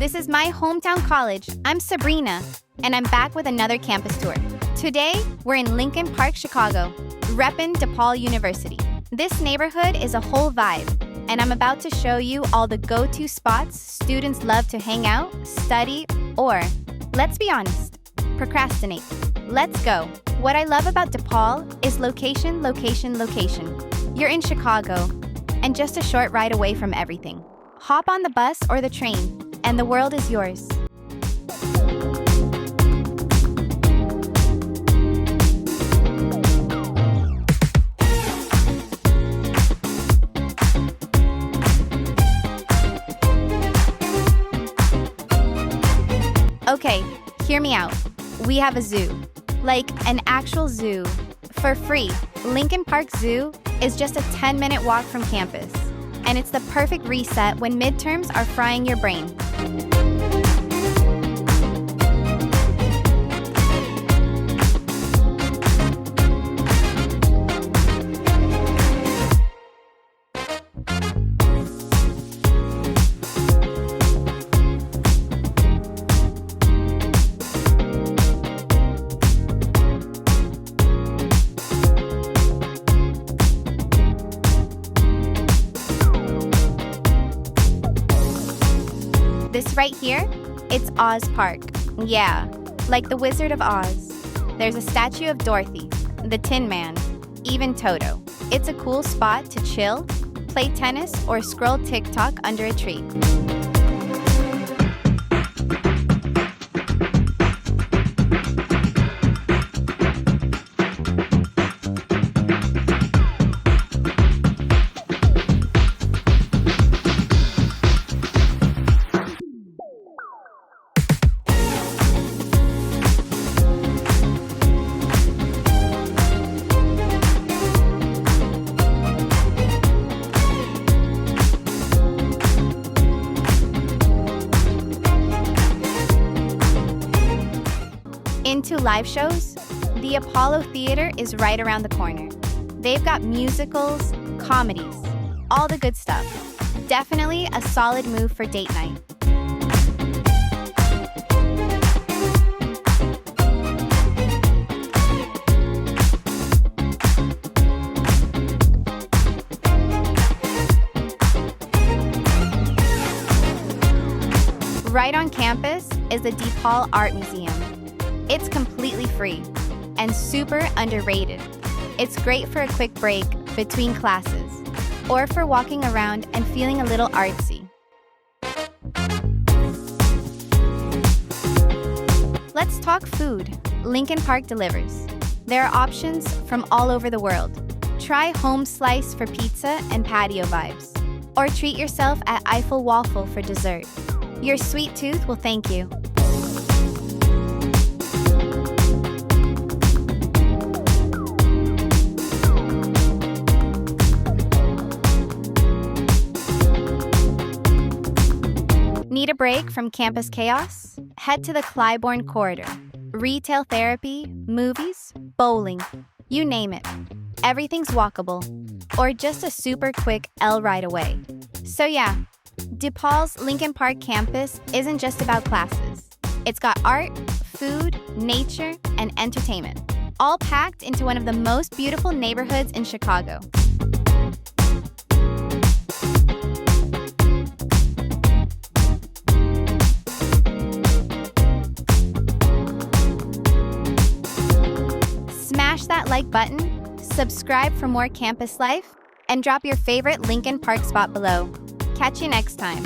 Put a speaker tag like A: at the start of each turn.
A: This is my hometown college. I'm Sabrina, and I'm back with another campus tour. Today, we're in Lincoln Park, Chicago, reppin' DePaul University. This neighborhood is a whole vibe, and I'm about to show you all the go-to spots students love to hang out, study, or, let's be honest, procrastinate. Let's go. What I love about DePaul is location, location, location. You're in Chicago, and just a short ride away from everything. Hop on the bus or the train, and the world is yours. Okay, hear me out. We have a zoo. Like an actual zoo. For free. Lincoln Park Zoo is just a 10-minute walk from campus. And it's the perfect reset when midterms are frying your brain. This right here, it's Oz Park. Yeah, like the Wizard of Oz. There's a statue of Dorothy, the Tin Man, even Toto. It's a cool spot to chill, play tennis, or scroll TikTok under a tree. Into live shows? The Apollo Theater is right around the corner. They've got musicals, comedies, all the good stuff. Definitely a solid move for date night. Right on campus is the DePaul Art Museum. It's completely free and super underrated. It's great for a quick break between classes or for walking around and feeling a little artsy. Let's talk food. Lincoln Park delivers. There are options from all over the world. Try Homeslice for pizza and patio vibes, or treat yourself at Eiffel Waffle for dessert. Your sweet tooth will thank you. Need a break from campus chaos? Head to the Clybourn Corridor. Retail therapy, movies, bowling, you name it. Everything's walkable, or just a super quick L ride away. So yeah, DePaul's Lincoln Park campus isn't just about classes. It's got art, food, nature, and entertainment, all packed into one of the most beautiful neighborhoods in Chicago. Smash that like button, subscribe for more campus life, and drop your favorite Lincoln Park spot below. Catch you next time.